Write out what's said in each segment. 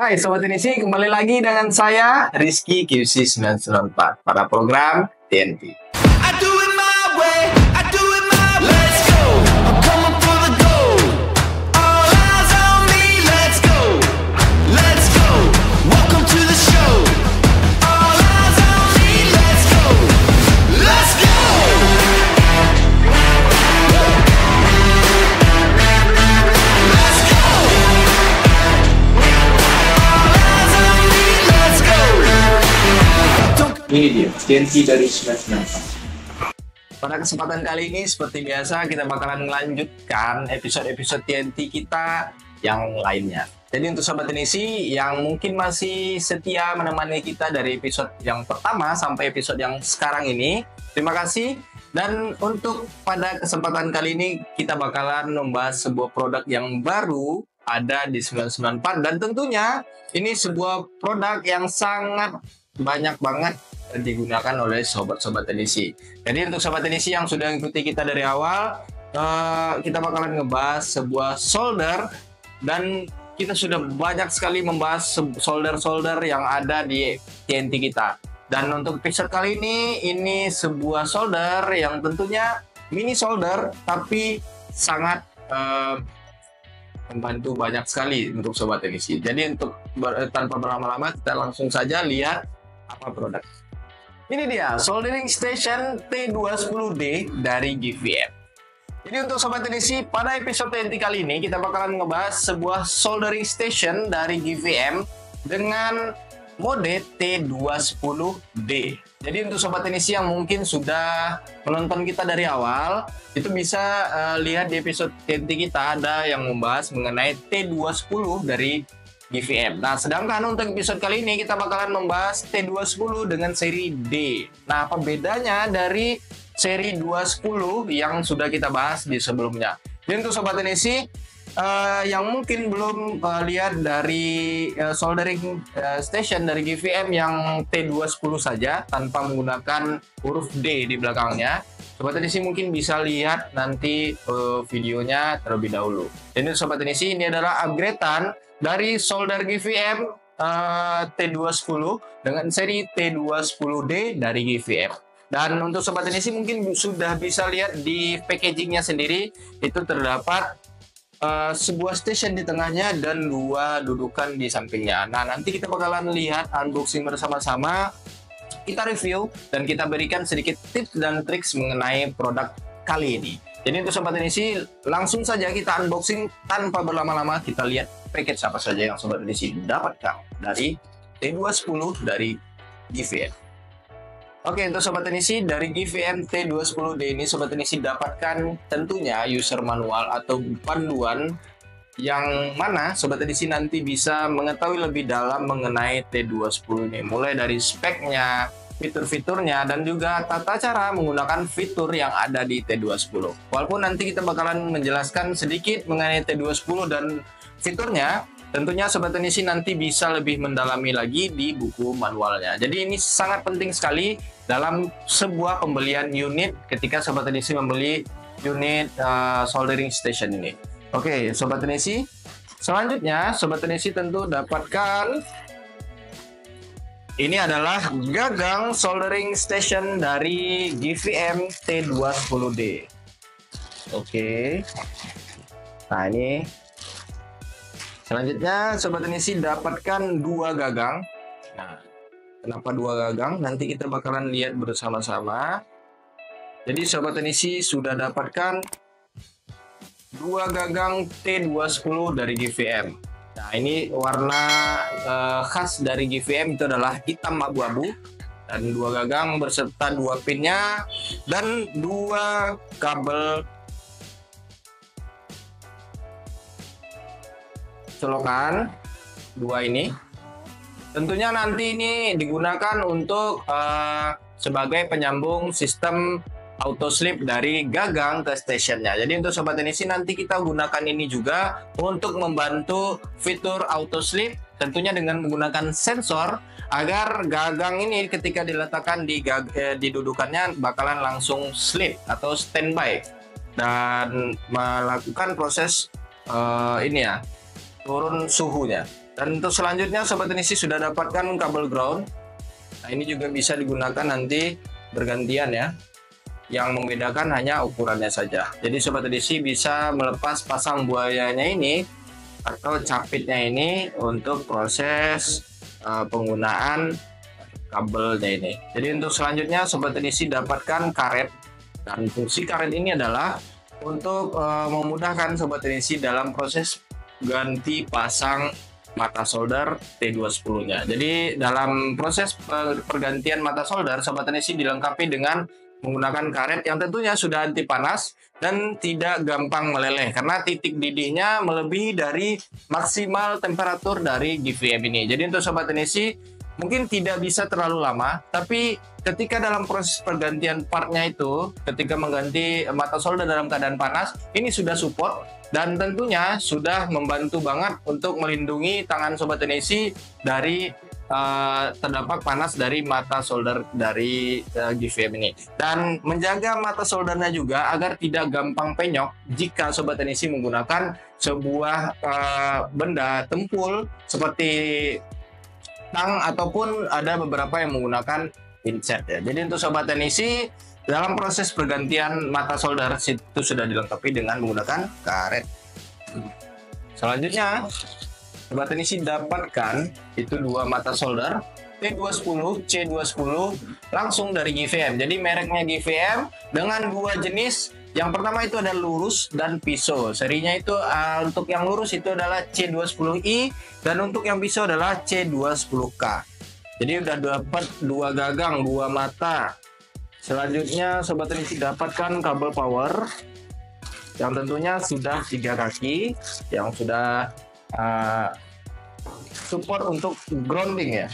Hai Sobat Inisi, kembali lagi dengan saya Rizky QC 994 pada program TNT. I do it my way, I do it my way. Let's go, I'm coming for the gold. All eyes on me, let's go. Let's go, welcome to the show. All eyes on me, let's go. Let's go. Let's go. All eyes on me, let's go. Ini dia, TNT dari 994. Pada kesempatan kali ini seperti biasa kita bakalan melanjutkan episode-episode TNT kita yang lainnya. Jadi untuk Sobat Inisi yang mungkin masih setia menemani kita dari episode yang pertama sampai episode yang sekarang ini, terima kasih. Dan untuk pada kesempatan kali ini kita bakalan membahas sebuah produk yang baru ada di 994 dan tentunya ini sebuah produk yang sangat banyak banget digunakan oleh sobat-sobat Tenisi. Jadi untuk sobat Tenisi yang sudah mengikuti kita dari awal, kita bakalan ngebahas sebuah solder dan kita sudah banyak sekali membahas solder-solder yang ada di TNT kita. Dan untuk episode kali ini sebuah solder yang tentunya mini solder tapi sangat membantu banyak sekali untuk sobat Tenisi. Jadi untuk tanpa berlama-lama kita langsung saja lihat apa produk. Ini dia soldering station T210D dari GVM. Jadi untuk sobat Tenisi pada episode TNT kali ini kita bakalan ngebahas sebuah soldering station dari GVM dengan mode T210D. Jadi untuk sobat Tenisi yang mungkin sudah menonton kita dari awal, itu bisa lihat di episode TNT kita ada yang membahas mengenai T210 dari GVM. Nah, sedangkan untuk episode kali ini kita bakalan membahas T210 dengan seri D. Nah, apa bedanya dari seri 210 yang sudah kita bahas di sebelumnya? Jadi untuk sobat Tenisi yang mungkin belum lihat dari soldering station dari GVM yang T210 saja tanpa menggunakan huruf D di belakangnya, sobat Tenisi mungkin bisa lihat nanti videonya terlebih dahulu. Jadi sobat Tenisi ini adalah upgradean dari solder GVM T210 dengan seri T210D dari GVM. Dan untuk sobat Tenisi mungkin sudah bisa lihat di packagingnya sendiri itu terdapat sebuah station di tengahnya dan dua dudukan di sampingnya. Nah, nanti kita bakalan lihat unboxing bersama-sama, kita review dan kita berikan sedikit tips dan triks mengenai produk kali ini. Jadi untuk sobat Tenisi langsung saja kita unboxing tanpa berlama-lama, kita lihat package apa saja yang sobat Tenisi dapatkan dari T210 dari GVM. Oke, untuk sobat Tenisi dari GVM T210D ini sobat Tenisi dapatkan tentunya user manual atau panduan yang mana sobat Tenisi nanti bisa mengetahui lebih dalam mengenai T210 ini, mulai dari speknya, fitur-fiturnya, dan juga tata cara menggunakan fitur yang ada di T210. Walaupun nanti kita bakalan menjelaskan sedikit mengenai T210 dan fiturnya, tentunya sobat Tenisi nanti bisa lebih mendalami lagi di buku manualnya. Jadi ini sangat penting sekali dalam sebuah pembelian unit ketika sobat Tenisi membeli unit soldering station ini. Oke, sobat Tenisi, selanjutnya sobat Tenisi tentu dapatkan ini adalah gagang soldering station dari GVM T210D. Oke. Nah, ini selanjutnya sobat Tenisi dapatkan dua gagang. Nah, kenapa dua gagang? Nanti kita bakalan lihat bersama-sama. Jadi sobat Tenisi sudah dapatkan dua gagang T210 dari GVM. Nah, ini warna khas dari GVM itu adalah hitam abu-abu dan dua gagang berserta dua pinnya dan dua kabel colokan dua ini. Tentunya nanti ini digunakan untuk sebagai penyambung sistem auto slip dari gagang ke stationnya. Jadi untuk sobat Tenisi nanti kita gunakan ini juga untuk membantu fitur auto slip, tentunya dengan menggunakan sensor agar gagang ini ketika diletakkan di dudukannya bakalan langsung slip atau standby dan melakukan proses ini ya, turun suhunya. Dan untuk selanjutnya Sobat Teknisi sudah dapatkan kabel ground. Nah ini juga bisa digunakan nanti bergantian ya. Yang membedakan hanya ukurannya saja. Jadi Sobat Teknisi bisa melepas pasang buayanya ini atau capitnya ini untuk proses penggunaan kabelnya ini. Jadi untuk selanjutnya Sobat Teknisi dapatkan karet. Dan fungsi karet ini adalah untuk memudahkan Sobat Teknisi dalam proses ganti pasang mata solder T210-nya. Jadi dalam proses pergantian mata solder, Sobat Teknisi dilengkapi dengan menggunakan karet yang tentunya sudah anti panas dan tidak gampang meleleh karena titik didihnya melebihi dari maksimal temperatur dari GVM ini. Jadi untuk Sobat Teknisi mungkin tidak bisa terlalu lama, tapi ketika dalam proses pergantian partnya itu, ketika mengganti mata solder dalam keadaan panas, ini sudah support dan tentunya sudah membantu banget untuk melindungi tangan Sobat Teknisi dari terdampak panas dari mata solder dari GVM ini, dan menjaga mata soldernya juga agar tidak gampang penyok jika Sobat Teknisi menggunakan sebuah benda tempul seperti tang ataupun ada beberapa yang menggunakan pincet ya. Jadi untuk Sobat Teknisi dalam proses pergantian mata solder itu sudah dilengkapi dengan menggunakan karet. Selanjutnya Sobat Teknisi dapatkan itu dua mata solder T210, C210 langsung dari GVM. Jadi mereknya GVM dengan dua jenis. Yang pertama itu ada lurus dan pisau. Serinya itu untuk yang lurus itu adalah C210i dan untuk yang pisau adalah C210K. Jadi udah dapat dua gagang, dua mata. Selanjutnya Sobat Teknisi dapatkan kabel power yang tentunya sudah 3 kaki yang sudah support untuk grounding ya.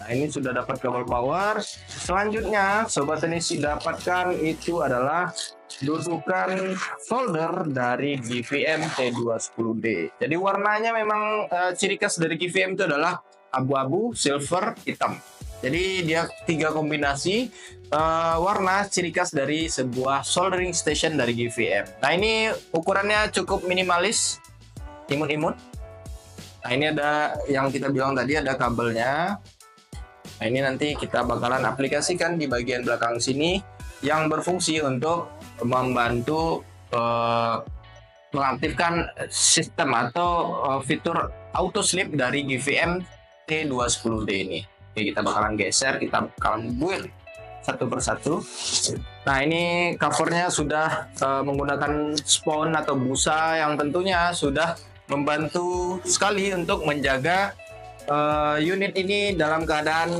Nah ini sudah dapat kabel power. Selanjutnya Sobat Teknisi dapatkan itu adalah dudukan solder dari GVM T210D. Jadi warnanya memang ciri khas dari GVM itu adalah abu-abu, silver, hitam. Jadi dia 3 kombinasi warna ciri khas dari sebuah soldering station dari GVM. Nah ini ukurannya cukup minimalis, imut-imut. Nah ini ada yang kita bilang tadi ada kabelnya. Nah ini nanti kita bakalan aplikasikan di bagian belakang sini yang berfungsi untuk membantu mengaktifkan sistem atau fitur auto sleep dari GVM T210D ini. Oke, kita bakalan geser, kita bakalan build satu persatu. Nah ini covernya sudah menggunakan spon atau busa yang tentunya sudah membantu sekali untuk menjaga unit ini dalam keadaan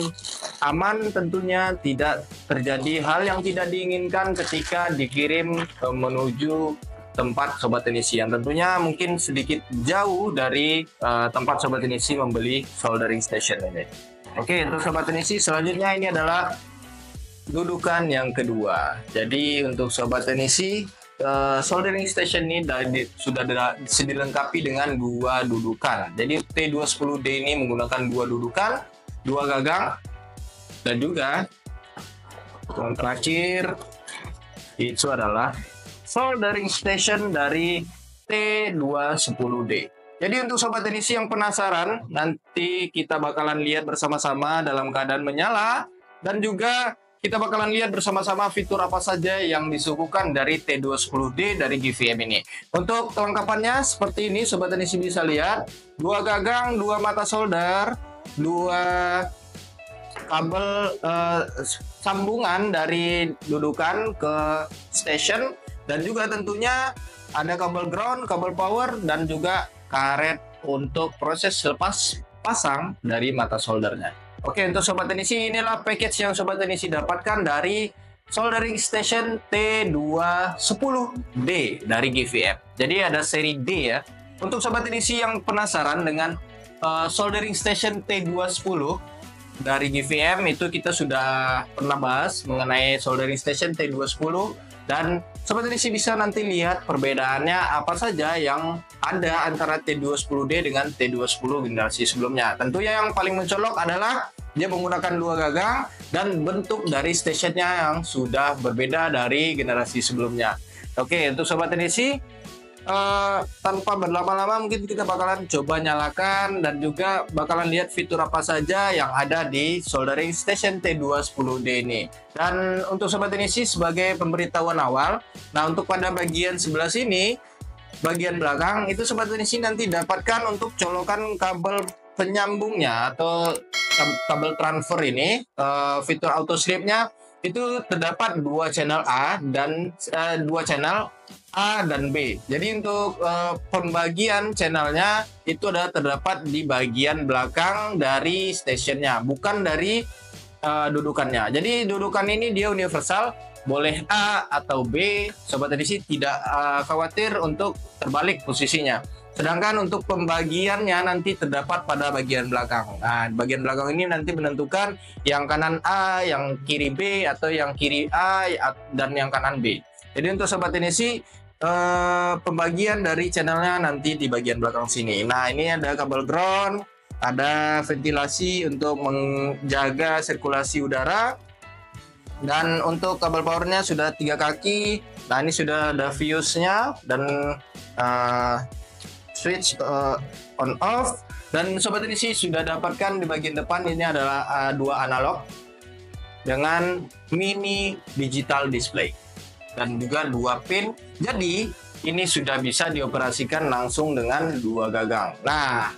aman, tentunya tidak terjadi hal yang tidak diinginkan ketika dikirim menuju tempat Sobat Teknisi yang tentunya mungkin sedikit jauh dari tempat Sobat Teknisi membeli soldering station ini. Oke, untuk Sobat Teknisi selanjutnya ini adalah dudukan yang kedua. Jadi untuk Sobat Teknisi soldering station ini sudah dilengkapi dengan 2 dudukan. Jadi T210D ini menggunakan 2 dudukan, 2 gagang, dan juga yang terakhir itu adalah soldering station dari T210D. Jadi untuk Sobat Teknisi yang penasaran, nanti kita bakalan lihat bersama-sama dalam keadaan menyala, dan juga kita bakalan lihat bersama-sama fitur apa saja yang disuguhkan dari T210D dari GVM ini. Untuk kelengkapannya seperti ini, Sobat Teknisi bisa lihat 2 gagang, 2 mata solder, 2 kabel sambungan dari dudukan ke station, dan juga tentunya ada kabel ground, kabel power, dan juga karet untuk proses lepas pasang dari mata soldernya. Oke, untuk Sobat Teknisi inilah package yang Sobat Teknisi dapatkan dari soldering station T210D dari GVM. Jadi ada seri D ya. Untuk Sobat Teknisi yang penasaran dengan soldering station T210 dari GVM, itu kita sudah pernah bahas mengenai soldering station T210, dan Sobat Teknisi bisa nanti lihat perbedaannya apa saja yang ada antara T210D dengan T210 generasi sebelumnya. Tentunya yang paling mencolok adalah dia menggunakan 2 gagang dan bentuk dari stationnya yang sudah berbeda dari generasi sebelumnya. Oke, untuk Sobat Teknisi tanpa berlama-lama mungkin kita bakalan coba nyalakan dan juga bakalan lihat fitur apa saja yang ada di soldering station T210D ini. Dan untuk sobat teknisi sebagai pemberitahuan awal, nah untuk pada bagian sebelah sini, bagian belakang itu sobat teknisi nanti dapatkan untuk colokan kabel penyambungnya atau kabel transfer ini, fitur auto slipnya itu terdapat dua channel A dan dua channel A dan B. Jadi untuk pembagian channelnya itu adalah terdapat di bagian belakang dari stationnya, bukan dari dudukannya. Jadi dudukan ini dia universal, boleh A atau B. Sobat edisi tidak khawatir untuk terbalik posisinya. Sedangkan untuk pembagiannya nanti terdapat pada bagian belakang. Nah, bagian belakang ini nanti menentukan yang kanan A, yang kiri B, atau yang kiri A dan yang kanan B. Jadi untuk sobat teknisi, pembagian dari channelnya nanti di bagian belakang sini. Nah, ini ada kabel ground, ada ventilasi untuk menjaga sirkulasi udara, dan untuk kabel powernya sudah 3 kaki. Nah, ini sudah ada fuse-nya dan switch on off. Dan sobat teknisi sudah dapatkan di bagian depan ini adalah 2 analog dengan mini digital display dan juga 2 pin. Jadi ini sudah bisa dioperasikan langsung dengan 2 gagang. Nah,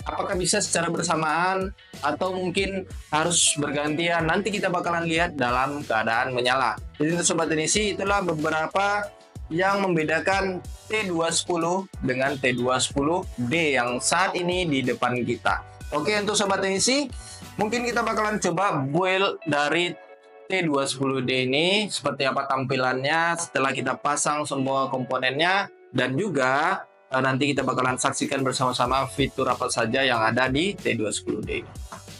apakah bisa secara bersamaan atau mungkin harus bergantian? Nanti kita bakalan lihat dalam keadaan menyala. Jadi untuk sobat teknisi, itulah beberapa yang membedakan T210 dengan T210D yang saat ini di depan kita. Oke, untuk sobat teknisi, mungkin kita bakalan coba build dari T210D ini seperti apa tampilannya setelah kita pasang semua komponennya, dan juga nanti kita bakalan saksikan bersama-sama fitur apa saja yang ada di T210D.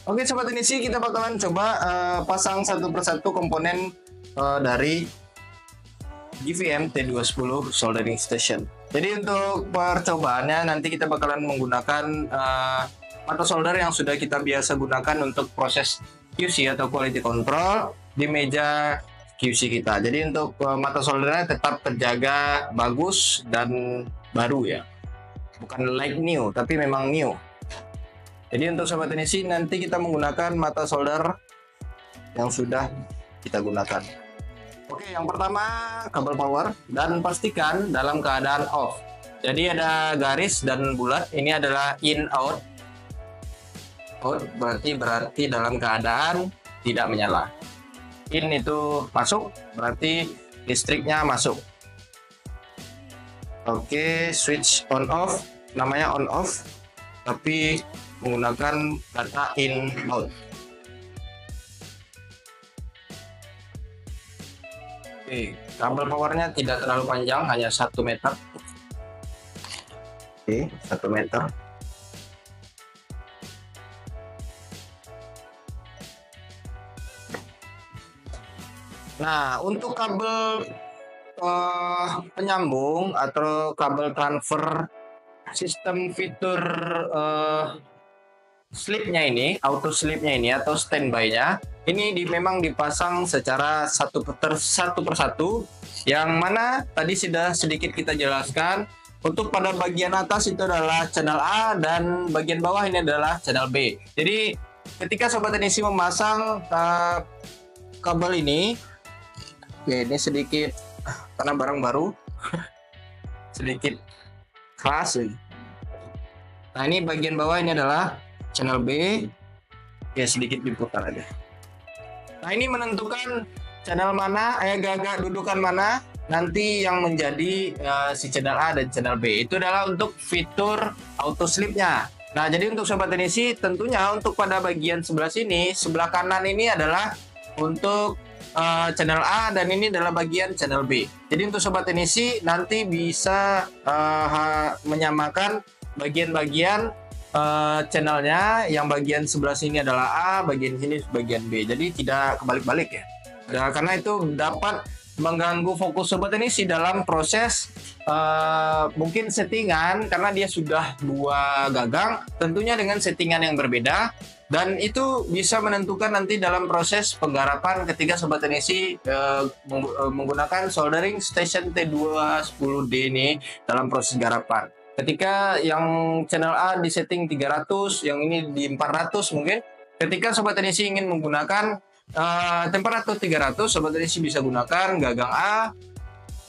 Oke sobat teknisi, kita bakalan coba pasang satu persatu komponen dari GVM T210 soldering station. Jadi untuk percobaannya nanti kita bakalan menggunakan mata solder yang sudah kita biasa gunakan untuk proses QC atau quality control di meja QC kita. Jadi untuk mata soldernya tetap terjaga bagus dan baru ya, bukan like new tapi memang new. Jadi untuk sobat teknisi, nanti kita menggunakan mata solder yang sudah kita gunakan. Oke, yang pertama kabel power, dan pastikan dalam keadaan off. Jadi ada garis dan bulat, ini adalah in out. Out berarti dalam keadaan tidak menyala. In itu masuk, berarti listriknya masuk. Oke, switch on off, namanya on off, tapi menggunakan kata in out. Oke, kabel powernya tidak terlalu panjang, hanya 1 meter. Oke, 1 meter. Nah, untuk kabel penyambung atau kabel transfer sistem fitur slipnya ini, auto slipnya ini atau standby-nya ini memang dipasang secara satu persatu, yang mana tadi sudah sedikit kita jelaskan. Untuk pada bagian atas itu adalah channel A dan bagian bawah ini adalah channel B. Jadi ketika sobat teknisi memasang kabel ini, ya ini sedikit karena barang baru sedikit keras ini. Nah, ini bagian bawah ini adalah channel B, ya sedikit diputar aja. Nah, ini menentukan channel mana, gagak dudukan mana nanti yang menjadi si channel A dan channel B. Itu adalah untuk fitur auto slipnya. Nah, jadi untuk sobat teknisi, tentunya untuk pada bagian sebelah sini, sebelah kanan ini adalah untuk channel A dan ini adalah bagian channel B. Jadi untuk sobat teknisi nanti bisa menyamakan bagian-bagian channelnya, yang bagian sebelah sini adalah A, bagian sini bagian B. Jadi tidak kebalik-balik ya. Nah, karena itu dapat mengganggu fokus sobat teknisi dalam proses mungkin settingan, karena dia sudah 2 gagang tentunya dengan settingan yang berbeda, dan itu bisa menentukan nanti dalam proses penggarapan ketika sobat teknisi menggunakan soldering station T210D ini dalam proses garapan. Ketika yang channel A di setting 300, yang ini di 400 mungkin, ketika sobat teknisi ingin menggunakan temperatur 300, sobat teknisi bisa gunakan gagang A,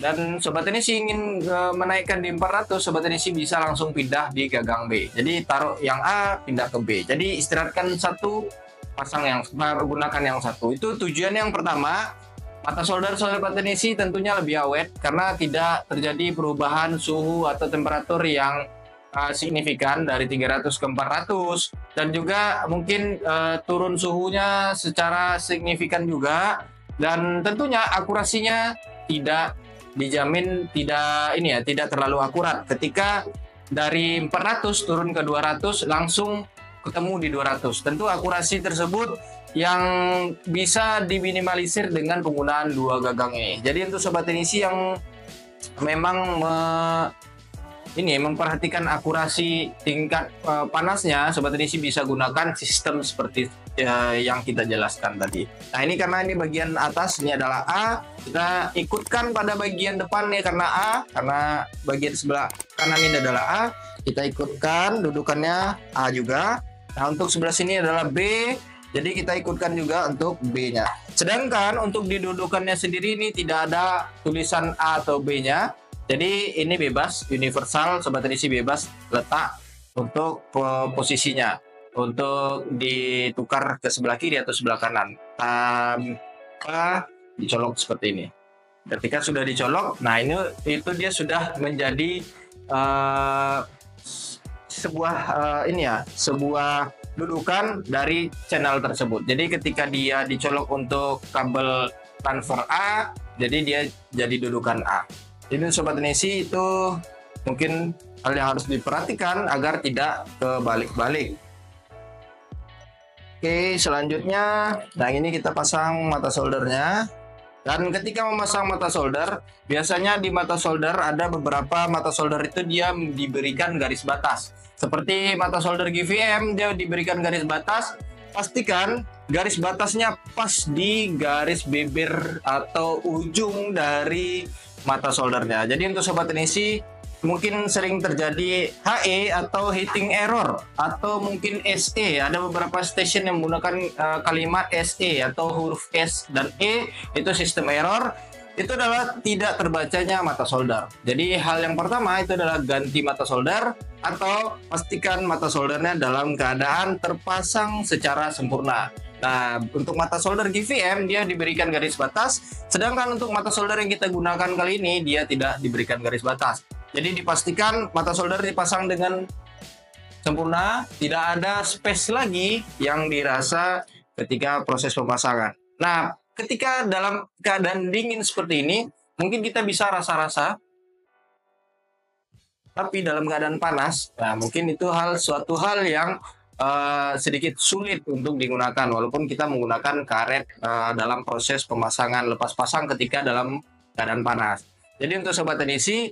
dan sobat teknisi ingin menaikkan di 400, sobat teknisi bisa langsung pindah di gagang B. Jadi taruh yang A, pindah ke B. Jadi istirahatkan satu, pasang yang gunakan yang satu. Itu tujuan yang pertama. Mata solder sobat teknisi tentunya lebih awet karena tidak terjadi perubahan suhu atau temperatur yang signifikan dari 300 ke 400, dan juga mungkin turun suhunya secara signifikan juga, dan tentunya akurasinya tidak dijamin tidak terlalu akurat. Ketika dari 400 turun ke 200 langsung ketemu di 200, tentu akurasi tersebut yang bisa diminimalisir dengan penggunaan 2 gagang ini. Jadi untuk sobat teknisi yang memang memperhatikan akurasi tingkat panasnya, sobat teknisi bisa gunakan sistem seperti yang kita jelaskan tadi. Nah ini karena ini bagian atas ini adalah A, kita ikutkan pada bagian depan nih karena A, karena bagian sebelah kanan ini adalah A, kita ikutkan dudukannya A juga. Nah untuk sebelah sini adalah B, jadi kita ikutkan juga untuk B-nya. Sedangkan untuk didudukannya sendiri ini tidak ada tulisan A atau B-nya. Jadi ini bebas, universal, sobat teknisi bebas letak untuk posisinya, untuk ditukar ke sebelah kiri atau sebelah kanan tanpa dicolok seperti ini. Ketika sudah dicolok, nah itu dia sudah menjadi sebuah dudukan dari channel tersebut. Jadi ketika dia dicolok untuk kabel transfer A, jadi dia jadi dudukan A. Jadi sobat teknisi itu mungkin hal yang harus diperhatikan agar tidak kebalik-balik. Oke, selanjutnya, nah ini kita pasang mata soldernya. Dan ketika memasang mata solder, biasanya di mata solder ada beberapa mata solder itu dia diberikan garis batas. Seperti mata solder GVM, dia diberikan garis batas. Pastikan garis batasnya pas di garis bibir atau ujung dari mata soldernya. Jadi untuk sobat teknisi mungkin sering terjadi HE atau heating error atau mungkin SE. Ada beberapa station yang menggunakan kalimat SE atau huruf S dan E, itu sistem error. Itu adalah tidak terbacanya mata solder. Jadi hal yang pertama itu adalah ganti mata solder atau pastikan mata soldernya dalam keadaan terpasang secara sempurna. Nah, untuk mata solder GVM dia diberikan garis batas, sedangkan untuk mata solder yang kita gunakan kali ini dia tidak diberikan garis batas. Jadi dipastikan mata solder dipasang dengan sempurna, tidak ada space lagi yang dirasa ketika proses pemasangan. Nah, ketika dalam keadaan dingin seperti ini, mungkin kita bisa rasa-rasa, tapi dalam keadaan panas, nah mungkin itu suatu hal yang sedikit sulit untuk digunakan walaupun kita menggunakan karet dalam proses pemasangan lepas pasang ketika dalam keadaan panas. Jadi untuk sobat teknisi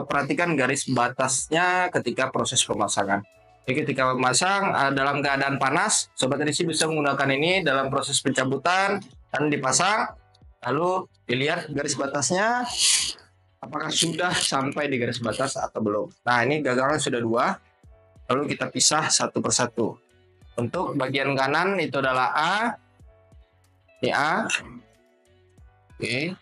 perhatikan garis batasnya ketika proses pemasangan. Jadi ketika memasang dalam keadaan panas, sobat teknisi bisa menggunakan ini dalam proses pencabutan dan dipasang, lalu dilihat garis batasnya apakah sudah sampai di garis batas atau belum. Nah ini gagangnya sudah 2. Lalu kita pisah satu persatu. Untuk bagian kanan itu adalah A. Ini A. Oke.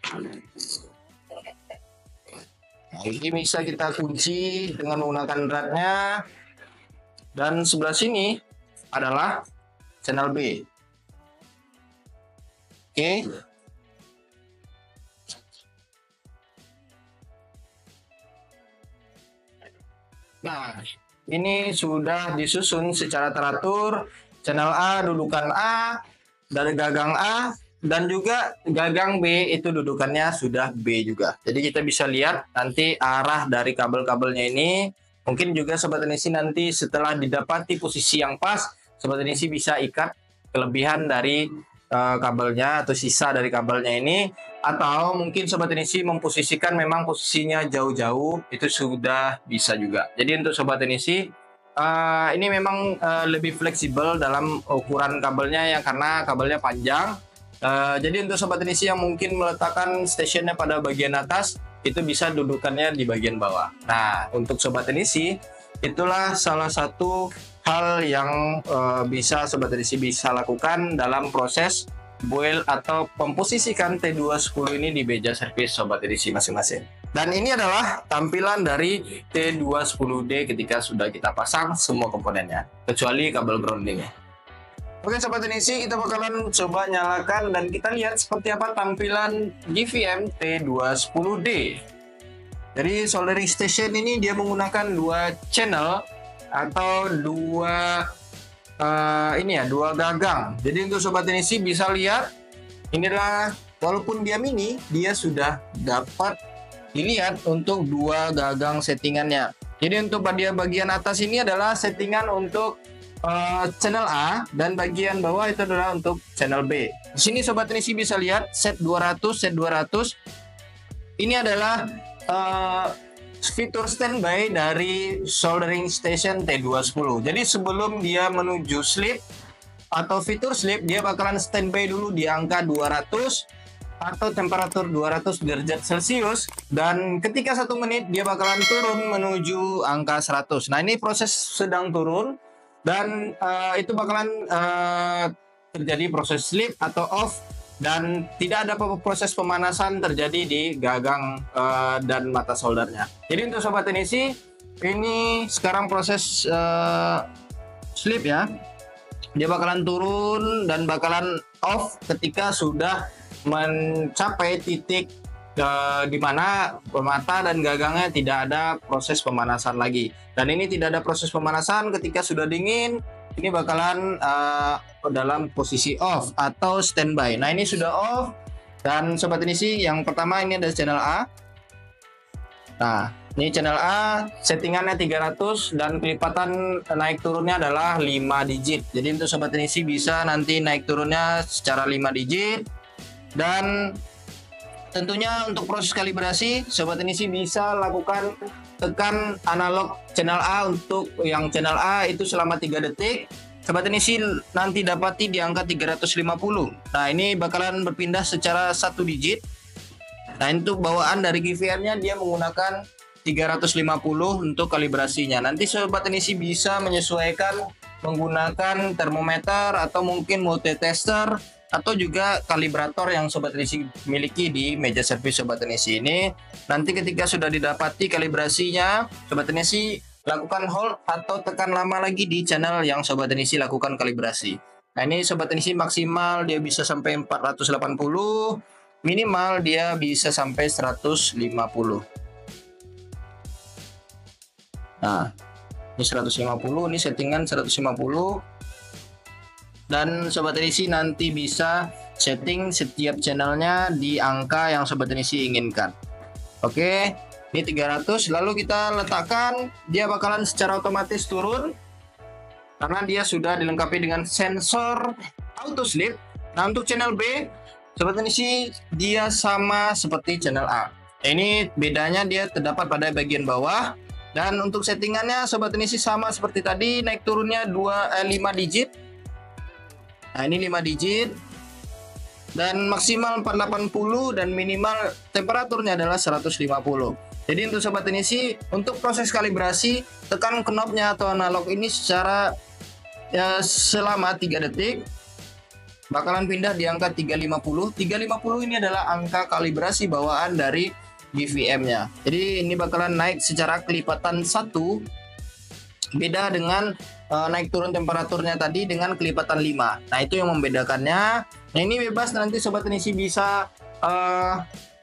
Nah, ini bisa kita kunci dengan menggunakan ratnya. Dan sebelah sini adalah channel B. Oke. Nah, ini sudah disusun secara teratur. Channel A dudukan A dari gagang A, dan juga gagang B itu dudukannya sudah B juga. Jadi kita bisa lihat nanti arah dari kabel-kabelnya ini. Mungkin juga sobat teknisi nanti setelah didapati posisi yang pas, sobat teknisi bisa ikat kelebihan dari kabelnya atau sisa dari kabelnya ini, atau mungkin sobat teknisi memposisikan memang posisinya jauh-jauh, itu sudah bisa juga. Jadi untuk sobat teknisi ini memang lebih fleksibel dalam ukuran kabelnya ya, karena kabelnya panjang. Jadi untuk sobat teknisi yang mungkin meletakkan stationnya pada bagian atas, itu bisa dudukannya di bagian bawah. Nah, untuk sobat teknisi, itulah salah satu hal yang bisa sobat teknisi bisa lakukan dalam proses build atau memposisikan T210 ini di meja servis sobat teknisi masing-masing. Dan ini adalah tampilan dari T210D ketika sudah kita pasang semua komponennya, kecuali kabel groundingnya. Oke sobat teknisi, kita bakalan coba nyalakan dan kita lihat seperti apa tampilan GVM T210D. Jadi soldering station ini dia menggunakan dua channel atau dua dua gagang. Jadi untuk sobat teknisi bisa lihat, inilah walaupun dia mini, dia sudah dapat dilihat untuk dua gagang settingannya. Jadi untuk bagian atas ini adalah settingan untuk channel A, dan bagian bawah itu adalah untuk channel B. Di sini sobat teknisi bisa lihat set 200. Ini adalah fitur standby dari soldering station T210. Jadi sebelum dia menuju sleep atau fitur sleep, dia bakalan standby dulu di angka 200 atau temperatur 200 derajat Celcius, dan ketika 1 menit dia bakalan turun menuju angka 100. Nah, ini proses sedang turun, dan itu bakalan terjadi proses sleep atau off, dan tidak ada proses pemanasan terjadi di gagang dan mata soldernya. Jadi untuk sobat teknisi, ini sekarang proses sleep ya, dia bakalan turun dan bakalan off ketika sudah mencapai titik di mana mata dan gagangnya tidak ada proses pemanasan lagi. Dan ini tidak ada proses pemanasan ketika sudah dingin, ini bakalan dalam posisi off atau standby. Nah, ini sudah off, dan sobat teknisi yang pertama ini ada channel A. Nah, ini channel A, settingannya 300 dan kelipatan naik turunnya adalah 5 digit. Jadi untuk sobat teknisi bisa nanti naik turunnya secara 5 digit. Dan tentunya untuk proses kalibrasi, sobat teknisi bisa lakukan tekan analog channel A. Untuk yang channel A itu selama 3 detik, sobat teknisi nanti dapati di angka 350. Nah, ini bakalan berpindah secara 1 digit. Nah, untuk bawaan dari GVM-nya dia menggunakan 350 untuk kalibrasinya. Nanti sobat teknisi bisa menyesuaikan menggunakan termometer atau mungkin multitester atau juga kalibrator yang sobat teknisi miliki di meja servis sobat teknisi ini. Nanti ketika sudah didapati kalibrasinya, sobat teknisi lakukan hold atau tekan lama lagi di channel yang sobat teknisi lakukan kalibrasi. Nah, ini sobat teknisi maksimal dia bisa sampai 480, minimal dia bisa sampai 150. Nah, ini 150, ini settingan 150. Dan sobat teknisi nanti bisa setting setiap channelnya di angka yang sobat teknisi inginkan. Oke, ini 300, lalu kita letakkan, dia bakalan secara otomatis turun karena dia sudah dilengkapi dengan sensor auto sleep. Nah, untuk channel B, sobat teknisi dia sama seperti channel A. Ini bedanya dia terdapat pada bagian bawah. Dan untuk settingannya sobat teknisi sama seperti tadi, naik turunnya 5 digit. Nah, ini 5 digit dan maksimal 480 dan minimal temperaturnya adalah 150. Jadi untuk sobat teknisi, untuk proses kalibrasi, tekan knobnya atau analog ini secara selama 3 detik, bakalan pindah di angka 350. 350 ini adalah angka kalibrasi bawaan dari GVM-nya. Jadi ini bakalan naik secara kelipatan 1, beda dengan naik turun temperaturnya tadi dengan kelipatan 5. Nah, itu yang membedakannya. Nah, ini bebas, nanti sobat teknisi bisa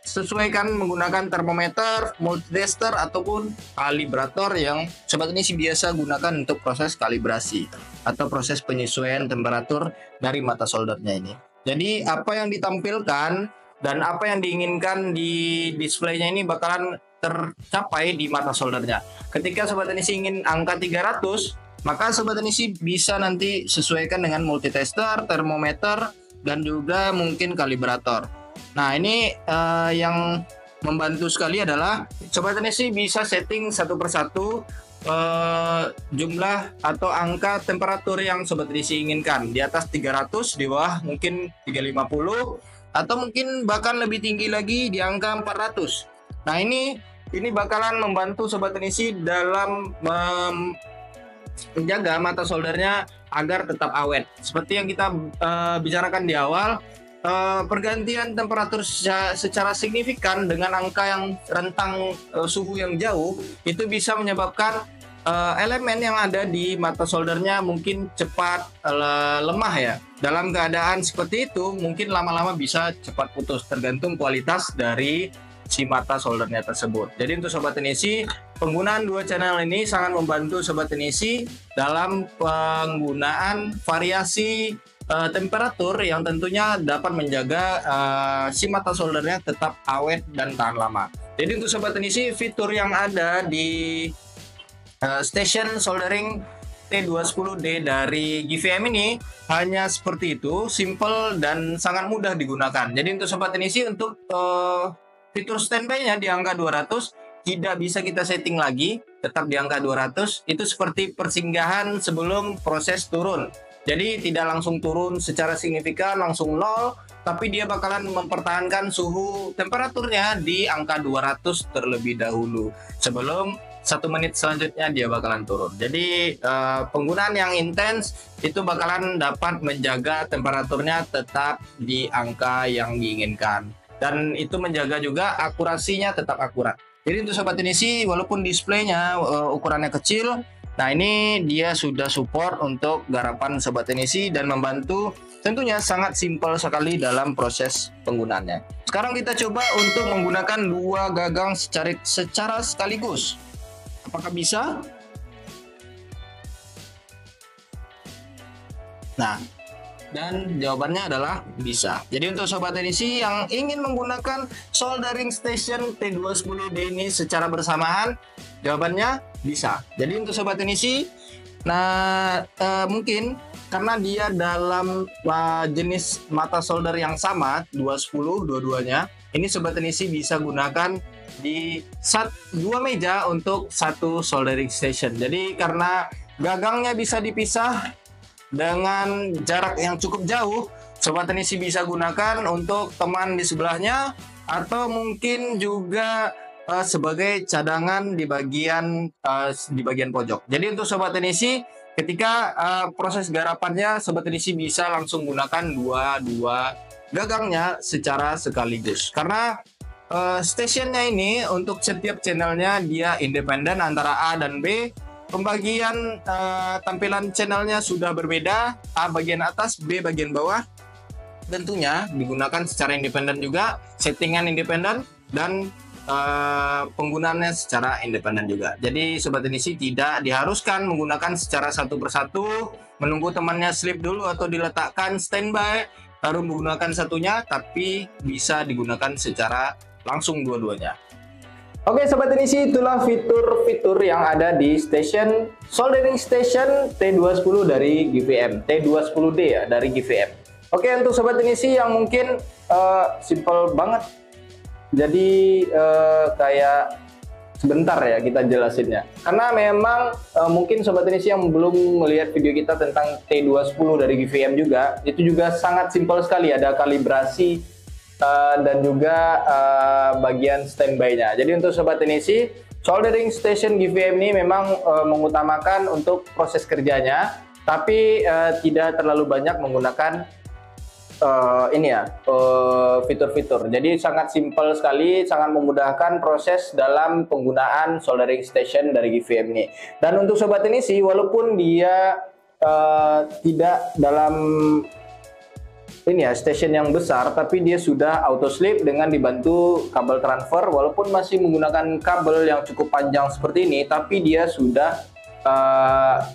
sesuaikan menggunakan termometer, multitester ataupun kalibrator yang sobat teknisi biasa gunakan untuk proses kalibrasi atau proses penyesuaian temperatur dari mata soldernya ini. Jadi apa yang ditampilkan dan apa yang diinginkan di displaynya ini bakalan tercapai di mata soldernya. Ketika sobat teknisi ingin angka 300, maka sobat teknisi bisa nanti sesuaikan dengan multitester, termometer, dan juga mungkin kalibrator. Nah, ini yang membantu sekali adalah Sobat Teknisi bisa setting satu persatu jumlah atau angka temperatur yang Sobat Teknisi inginkan. Di atas 300, di bawah mungkin 350, atau mungkin bahkan lebih tinggi lagi di angka 400. Nah, ini bakalan membantu Sobat Teknisi dalam menjaga mata soldernya agar tetap awet. Seperti yang kita bicarakan di awal, pergantian temperatur secara signifikan dengan angka yang rentang suhu yang jauh itu bisa menyebabkan elemen yang ada di mata soldernya mungkin cepat lemah ya. Dalam keadaan seperti itu mungkin lama-lama bisa cepat putus, tergantung kualitas dari si mata soldernya tersebut. Jadi untuk Sobat Teknisi, penggunaan dua channel ini sangat membantu Sobat Teknisi dalam penggunaan variasi temperatur yang tentunya dapat menjaga si mata soldernya tetap awet dan tahan lama. Jadi untuk Sobat Teknisi, fitur yang ada di station soldering T210D dari GVM ini hanya seperti itu, simple dan sangat mudah digunakan. Jadi untuk Sobat Teknisi, untuk fitur standby-nya di angka 200 tidak bisa kita setting lagi, tetap di angka 200. Itu seperti persinggahan sebelum proses turun. Jadi tidak langsung turun secara signifikan langsung 0, tapi dia bakalan mempertahankan suhu temperaturnya di angka 200 terlebih dahulu sebelum 1 menit selanjutnya dia bakalan turun. Jadi penggunaan yang intens itu bakalan dapat menjaga temperaturnya tetap di angka yang diinginkan, dan itu menjaga juga akurasinya tetap akurat. Jadi untuk Sobat Teknisi, walaupun displaynya ukurannya kecil, nah ini dia sudah support untuk garapan Sobat Teknisi dan membantu, tentunya sangat simpel sekali dalam proses penggunaannya. Sekarang kita coba untuk menggunakan dua gagang secara sekaligus. Apakah bisa? Nah, dan jawabannya adalah bisa. Jadi untuk Sobat Teknisi yang ingin menggunakan soldering station T210D ini secara bersamaan, jawabannya bisa. Jadi untuk Sobat Teknisi, nah mungkin karena dia dalam jenis mata solder yang sama, 210 dua-duanya, ini Sobat Teknisi bisa gunakan di dua meja untuk satu soldering station. Jadi karena gagangnya bisa dipisah dengan jarak yang cukup jauh, Sobat Teknisi bisa gunakan untuk teman di sebelahnya, atau mungkin juga sebagai cadangan di bagian pojok. Jadi untuk Sobat Teknisi, ketika proses garapannya, Sobat Teknisi bisa langsung gunakan dua gagangnya secara sekaligus. Karena stationnya ini untuk setiap channelnya dia independen antara A dan B. Pembagian tampilan channelnya sudah berbeda, A bagian atas, B bagian bawah. Tentunya digunakan secara independen juga, settingan independen, dan penggunaannya secara independen juga. Jadi Sobat Teknisi tidak diharuskan menggunakan secara satu persatu, menunggu temannya slip dulu atau diletakkan standby baru menggunakan satunya, tapi bisa digunakan secara langsung dua-duanya. Oke Sobat Teknisi, itulah fitur-fitur yang ada di station soldering station T210 dari GVM, T210D ya dari GVM. Oke, untuk Sobat Teknisi yang mungkin simple banget, jadi kayak sebentar ya kita jelasinnya, karena memang mungkin Sobat Teknisi yang belum melihat video kita tentang T210 dari GVM juga, itu juga sangat simple sekali, ada kalibrasi dan juga bagian standby-nya. Jadi untuk Sobat Teknisi, soldering station GVM ini memang mengutamakan untuk proses kerjanya, tapi tidak terlalu banyak menggunakan fitur-fitur. Jadi sangat simpel sekali, sangat memudahkan proses dalam penggunaan soldering station dari GVM ini. Dan untuk Sobat Teknisi, walaupun dia tidak dalam station yang besar, tapi dia sudah auto slip dengan dibantu kabel transfer. Walaupun masih menggunakan kabel yang cukup panjang seperti ini, tapi dia sudah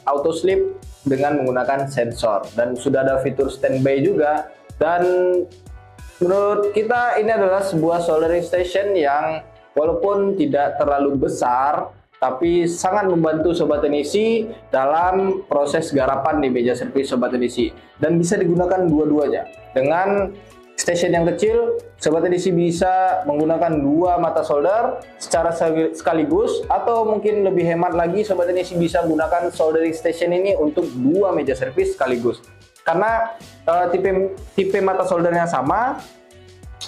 auto slip dengan menggunakan sensor, dan sudah ada fitur standby juga. Dan menurut kita ini adalah sebuah soldering station yang walaupun tidak terlalu besar, tapi sangat membantu Sobat Teknisi dalam proses garapan di meja servis Sobat Teknisi, dan bisa digunakan dua-duanya. Dengan station yang kecil, Sobat Teknisi bisa menggunakan 2 mata solder secara sekaligus, atau mungkin lebih hemat lagi, Sobat Teknisi bisa menggunakan soldering station ini untuk 2 meja servis sekaligus. Karena tipe mata soldernya sama,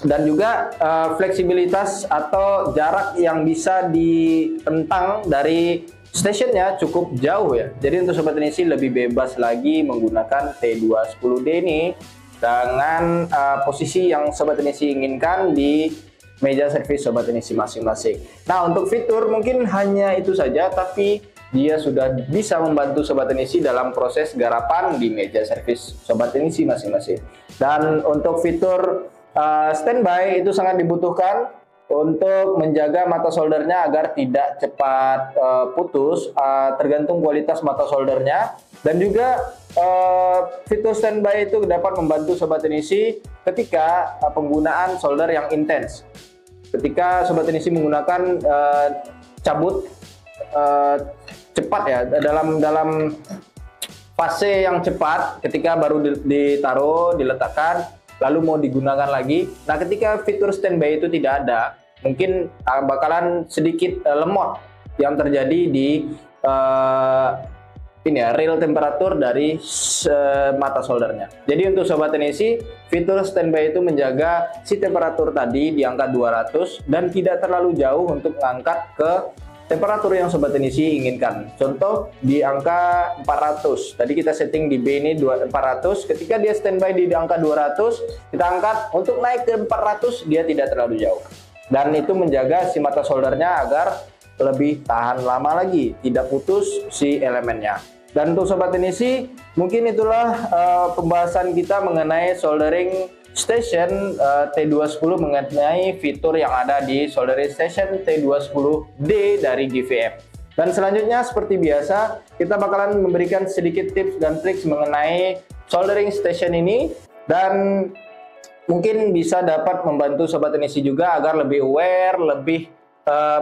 dan juga fleksibilitas atau jarak yang bisa ditentang dari stationnya cukup jauh ya. Jadi untuk Sobat Teknisi lebih bebas lagi menggunakan T210D ini dengan posisi yang Sobat Teknisi inginkan di meja servis Sobat Teknisi masing-masing. Nah, untuk fitur mungkin hanya itu saja, tapi dia sudah bisa membantu Sobat Teknisi dalam proses garapan di meja servis Sobat Teknisi masing-masing. Dan untuk fitur standby itu sangat dibutuhkan untuk menjaga mata soldernya agar tidak cepat putus, tergantung kualitas mata soldernya. Dan juga fitur standby itu dapat membantu Sobat Teknisi ketika penggunaan solder yang intens. Ketika Sobat Teknisi menggunakan cabut cepat ya, dalam fase yang cepat, ketika baru ditaruh, diletakkan, lalu mau digunakan lagi. Nah, ketika fitur standby itu tidak ada, mungkin bakalan sedikit lemot yang terjadi di ini ya, real temperatur dari mata soldernya. Jadi untuk Sobat Teknisi, fitur standby itu menjaga si temperatur tadi di angka 200 dan tidak terlalu jauh untuk mengangkat ke temperatur yang Sobat Teknisi inginkan. Contoh di angka 400. Tadi kita setting di B ini 400. Ketika dia standby di angka 200, kita angkat untuk naik ke 400, dia tidak terlalu jauh. Dan itu menjaga si mata soldernya agar lebih tahan lama lagi, tidak putus si elemennya. Dan untuk Sobat Teknisi, mungkin itulah pembahasan kita mengenai soldering station T210 mengenai fitur yang ada di soldering station T210D dari GVM. Dan selanjutnya seperti biasa, kita bakalan memberikan sedikit tips dan trik mengenai soldering station ini, dan mungkin bisa dapat membantu Sobat Teknisi juga agar lebih aware, lebih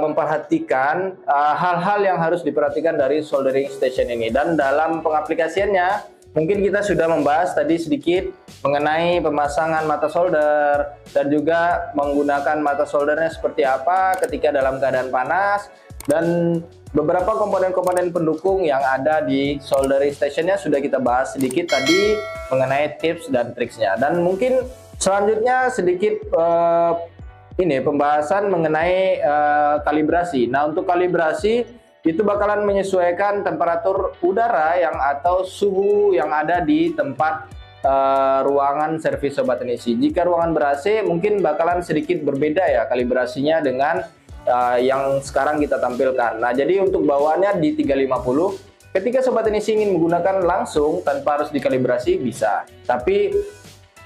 memperhatikan hal-hal yang harus diperhatikan dari soldering station ini. Dan dalam pengaplikasiannya, mungkin kita sudah membahas tadi sedikit mengenai pemasangan mata solder dan juga menggunakan mata soldernya seperti apa ketika dalam keadaan panas, dan beberapa komponen-komponen pendukung yang ada di soldering stationnya sudah kita bahas sedikit tadi mengenai tips dan triksnya. Dan mungkin selanjutnya sedikit ini pembahasan mengenai kalibrasi. Nah, untuk kalibrasi itu bakalan menyesuaikan temperatur udara yang atau suhu yang ada di tempat ruangan servis Sobat Teknisi. Jika ruangan ber-AC mungkin bakalan sedikit berbeda ya kalibrasinya dengan yang sekarang kita tampilkan. Nah, jadi untuk bawaannya di 350, ketika Sobat Teknisi ingin menggunakan langsung tanpa harus dikalibrasi bisa. Tapi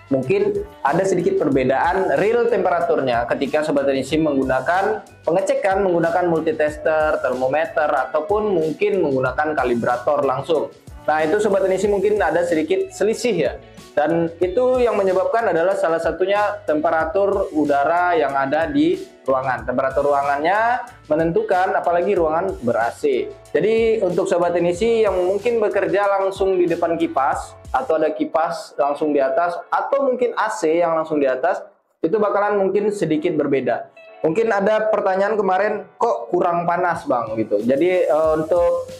mungkin ada sedikit perbedaan real temperaturnya ketika Sobat Teknisi menggunakan pengecekan menggunakan multitester, termometer, ataupun mungkin menggunakan kalibrator langsung. Nah, itu Sobat Teknisi mungkin ada sedikit selisih ya. Dan itu yang menyebabkan adalah salah satunya temperatur udara yang ada di ruangan. Temperatur ruangannya menentukan, apalagi ruangan ber-AC. Jadi untuk Sobat Teknisi yang mungkin bekerja langsung di depan kipas, atau ada kipas langsung di atas, atau mungkin AC yang langsung di atas, itu bakalan mungkin sedikit berbeda. Mungkin ada pertanyaan kemarin, kok kurang panas Bang gitu. Jadi untuk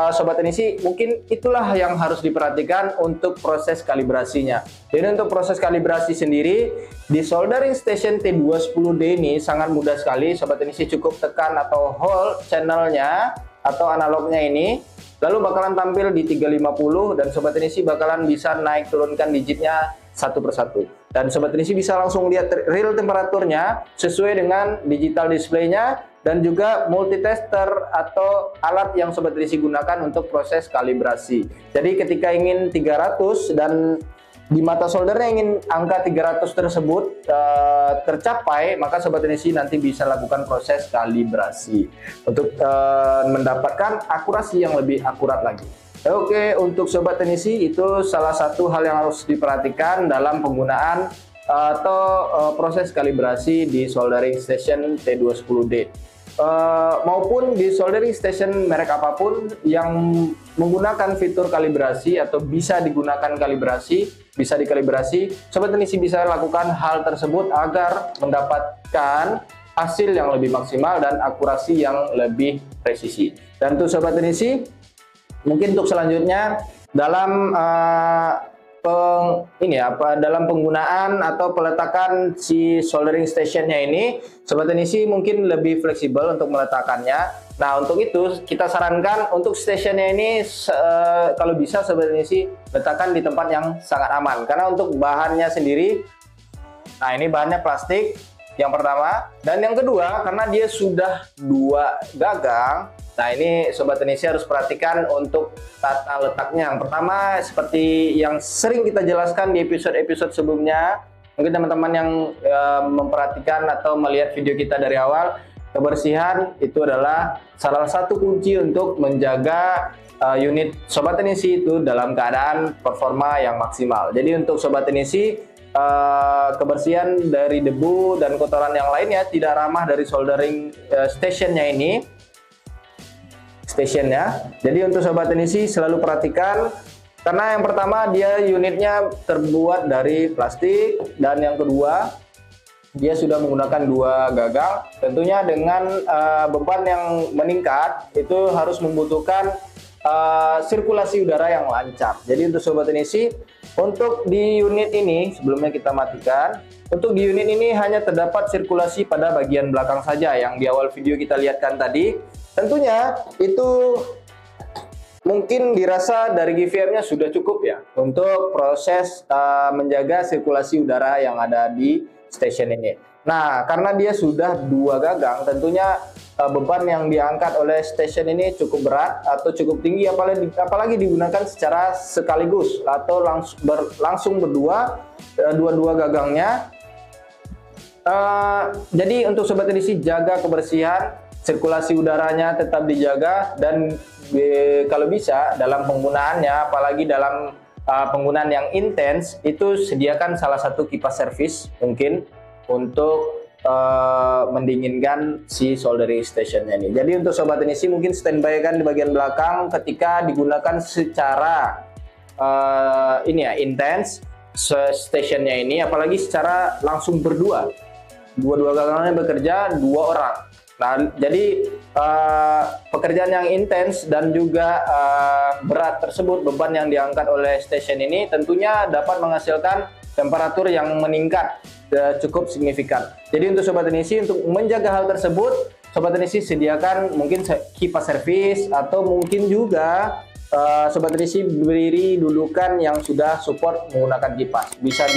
Sobat Teknisi mungkin itulah yang harus diperhatikan untuk proses kalibrasinya. Jadi untuk proses kalibrasi sendiri di soldering station T210D ini sangat mudah sekali. Sobat Teknisi cukup tekan atau hold channelnya atau analognya ini, lalu bakalan tampil di 350, dan Sobat Teknisi bakalan bisa naik turunkan digitnya satu persatu. Dan Sobat Teknisi bisa langsung lihat real temperaturnya sesuai dengan digital displaynya, dan juga multitester atau alat yang Sobat Teknisi gunakan untuk proses kalibrasi. Jadi ketika ingin 300 dan di mata soldernya ingin angka 300 tersebut tercapai, maka Sobat Teknisi nanti bisa lakukan proses kalibrasi untuk mendapatkan akurasi yang lebih akurat lagi. Oke, untuk Sobat Teknisi itu salah satu hal yang harus diperhatikan dalam penggunaan atau proses kalibrasi di soldering station T210D. maupun di soldering station merek apapun yang menggunakan fitur kalibrasi atau bisa digunakan kalibrasi, bisa dikalibrasi, Sobat Teknisi bisa lakukan hal tersebut agar mendapatkan hasil yang lebih maksimal dan akurasi yang lebih presisi. Dan untuk Sobat Teknisi, mungkin untuk selanjutnya dalam dalam penggunaan atau peletakan si soldering stationnya ini, Sobat Teknisi mungkin lebih fleksibel untuk meletakkannya. Nah, untuk itu kita sarankan untuk stationnya ini kalau bisa Sobat Teknisi letakkan di tempat yang sangat aman, karena untuk bahannya sendiri, nah ini bahannya plastik yang pertama, dan yang kedua karena dia sudah 2 gagang. Nah, ini Sobat Teknisi harus perhatikan untuk tata letaknya. Yang pertama, seperti yang sering kita jelaskan di episode-episode sebelumnya, mungkin teman-teman yang memperhatikan atau melihat video kita dari awal, kebersihan itu adalah salah satu kunci untuk menjaga unit Sobat Teknisi itu dalam keadaan performa yang maksimal. Jadi untuk Sobat Teknisi, kebersihan dari debu dan kotoran yang lainnya tidak ramah dari soldering stationnya ini. Jadi untuk Sobat Teknisi selalu perhatikan, karena yang pertama dia unitnya terbuat dari plastik, dan yang kedua dia sudah menggunakan 2 gagang. Tentunya dengan beban yang meningkat itu harus membutuhkan sirkulasi udara yang lancar. Jadi untuk Sobat Teknisi, untuk di unit ini, sebelumnya kita matikan, untuk di unit ini hanya terdapat sirkulasi pada bagian belakang saja yang di awal video kita lihatkan tadi. Tentunya itu mungkin dirasa dari GVM-nya sudah cukup ya untuk proses menjaga sirkulasi udara yang ada di station ini. Nah, karena dia sudah 2 gagang, tentunya beban yang diangkat oleh station ini cukup berat atau cukup tinggi, apalagi digunakan secara sekaligus atau langsung berdua, dua gagangnya. Jadi untuk Sobat Teknisi, jaga kebersihan, sirkulasi udaranya tetap dijaga, dan kalau bisa dalam penggunaannya, apalagi dalam penggunaan yang intens, itu sediakan salah satu kipas servis mungkin untuk mendinginkan si soldering stationnya ini. Jadi untuk Sobat Teknisi mungkin standby kan di bagian belakang ketika digunakan secara intens stationnya ini, apalagi secara langsung berdua, dua gagangnya bekerja 2 orang. Nah, jadi pekerjaan yang intens dan juga berat tersebut, beban yang diangkat oleh station ini tentunya dapat menghasilkan temperatur yang meningkat cukup signifikan. Jadi untuk Sobat Teknisi, untuk menjaga hal tersebut, Sobat Teknisi sediakan mungkin kipas servis, atau mungkin juga Sobat Teknisi beri dudukan yang sudah support menggunakan kipas. Bisa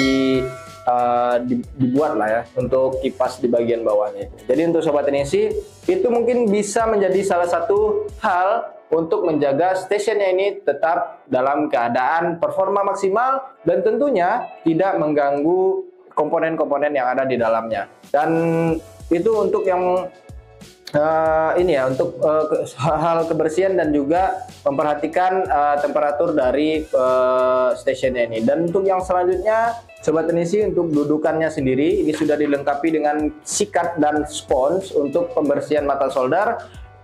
dibuat lah ya untuk kipas di bagian bawahnya itu. Jadi untuk Sobat Teknisi itu mungkin bisa menjadi salah satu hal untuk menjaga stationnya ini tetap dalam keadaan performa maksimal, dan tentunya tidak mengganggu komponen-komponen yang ada di dalamnya. Dan itu untuk yang untuk hal kebersihan dan juga memperhatikan temperatur dari stationnya ini. Dan untuk yang selanjutnya, Sobat Teknisi, untuk dudukannya sendiri ini sudah dilengkapi dengan sikat dan spons untuk pembersihan mata solder.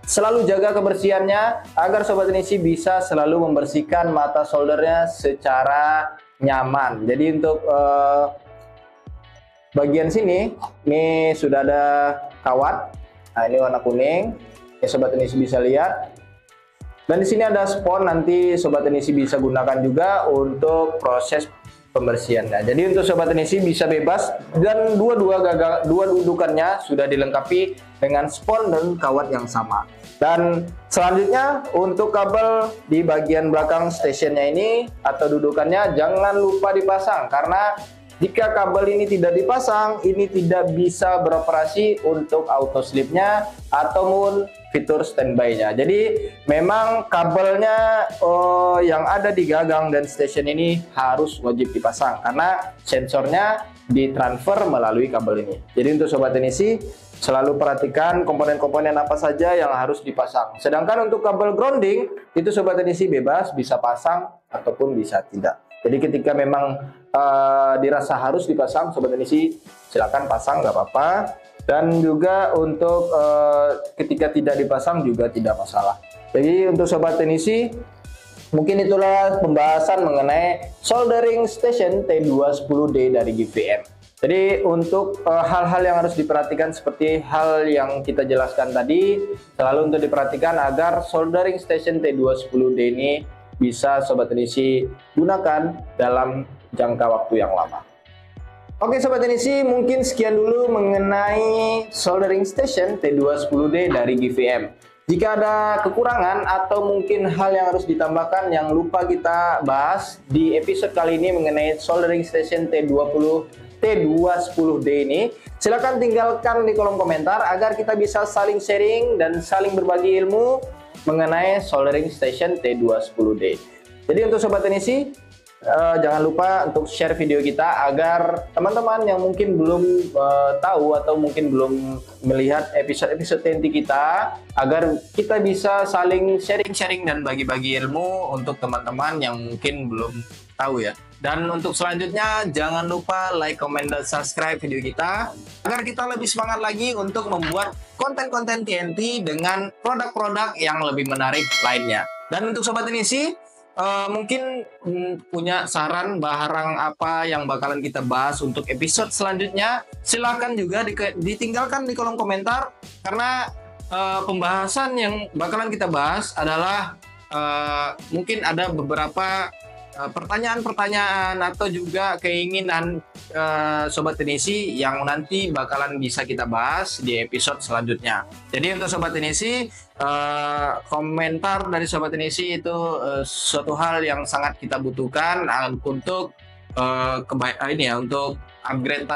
Selalu jaga kebersihannya agar Sobat Teknisi bisa selalu membersihkan mata soldernya secara nyaman. Jadi untuk bagian sini ini sudah ada kawat. Nah, ini warna kuning, ya Sobat Teknisi bisa lihat. Dan di sini ada spons, nanti Sobat Teknisi bisa gunakan juga untuk proses pembersihannya. Jadi untuk Sobat Teknisi bisa bebas, dan dua dudukannya sudah dilengkapi dengan spons dan kawat yang sama. Dan selanjutnya untuk kabel di bagian belakang stationnya ini atau dudukannya jangan lupa dipasang, karena jika kabel ini tidak dipasang, ini tidak bisa beroperasi untuk auto slipnya ataupun fitur standby-nya. Jadi memang kabelnya yang ada di gagang dan station ini harus wajib dipasang, karena sensornya ditransfer melalui kabel ini. Jadi untuk Sobat Teknisi selalu perhatikan komponen-komponen apa saja yang harus dipasang. Sedangkan untuk kabel grounding itu Sobat Teknisi bebas, bisa pasang ataupun bisa tidak. Jadi ketika memang dirasa harus dipasang, Sobat Teknisi silakan pasang, nggak apa-apa. Dan juga untuk ketika tidak dipasang juga tidak masalah. Jadi untuk sobat teknisi, mungkin itulah pembahasan mengenai soldering station T210D dari GVM. Jadi untuk hal-hal yang harus diperhatikan seperti hal yang kita jelaskan tadi, selalu untuk diperhatikan agar soldering station T210D ini bisa sobat teknisi gunakan dalam jangka waktu yang lama. Oke sobat teknisi, mungkin sekian dulu mengenai soldering station T210D dari GVM. Jika ada kekurangan atau mungkin hal yang harus ditambahkan yang lupa kita bahas di episode kali ini mengenai soldering station T210D ini, silakan tinggalkan di kolom komentar agar kita bisa saling sharing dan saling berbagi ilmu mengenai soldering station T210D. Jadi untuk sobat teknisi, jangan lupa untuk share video kita agar teman-teman yang mungkin belum tahu atau mungkin belum melihat episode-episode TNT kita, agar kita bisa saling sharing dan bagi-bagi ilmu untuk teman-teman yang mungkin belum tahu ya. Dan untuk selanjutnya jangan lupa like, comment, dan subscribe video kita agar kita lebih semangat lagi untuk membuat konten-konten TNT dengan produk-produk yang lebih menarik lainnya. Dan untuk sobat teknisi, mungkin punya saran barang apa yang bakalan kita bahas untuk episode selanjutnya, silahkan juga ditinggalkan di kolom komentar, karena pembahasan yang bakalan kita bahas adalah mungkin ada beberapa pertanyaan-pertanyaan atau juga keinginan sobat teknisi yang nanti bakalan bisa kita bahas di episode selanjutnya. Jadi untuk sobat teknisi, komentar dari sobat teknisi itu suatu hal yang sangat kita butuhkan untuk untuk upgrade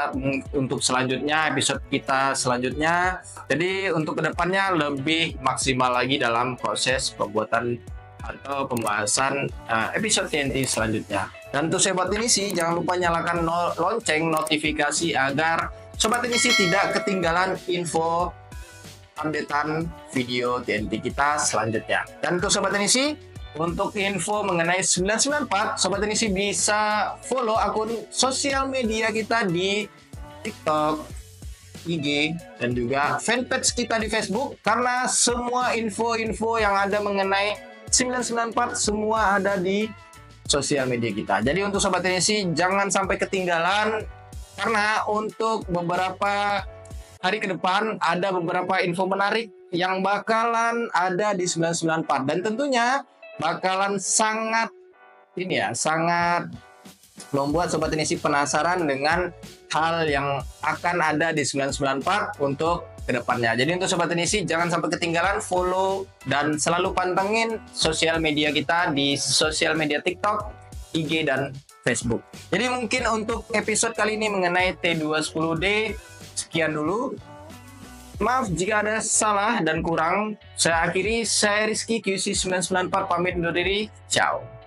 untuk selanjutnya, episode kita selanjutnya. Jadi untuk kedepannya lebih maksimal lagi dalam proses pembuatan atau pembahasan episode TNT selanjutnya. Dan untuk sobat teknisi, jangan lupa nyalakan lonceng notifikasi agar sobat teknisi tidak ketinggalan info updatean video TNT kita selanjutnya. Dan untuk sobat teknisi, untuk info mengenai 994, sobat teknisi bisa follow akun sosial media kita di TikTok, IG, dan juga fanpage kita di Facebook, karena semua info-info yang ada mengenai 994 semua ada di sosial media kita. Jadi untuk sobat teknisi jangan sampai ketinggalan, karena untuk beberapa hari ke depan ada beberapa info menarik yang bakalan ada di 994, dan tentunya bakalan sangat membuat sobat teknisi penasaran dengan hal yang akan ada di 994 untuk kedepannya. Jadi untuk sobat teknisi jangan sampai ketinggalan, follow dan selalu pantengin sosial media kita di sosial media TikTok, IG, dan Facebook. Jadi mungkin untuk episode kali ini mengenai T210D sekian dulu. Maaf jika ada salah dan kurang. Saya akhiri, saya Rizky QC994 pamit undur diri. Ciao.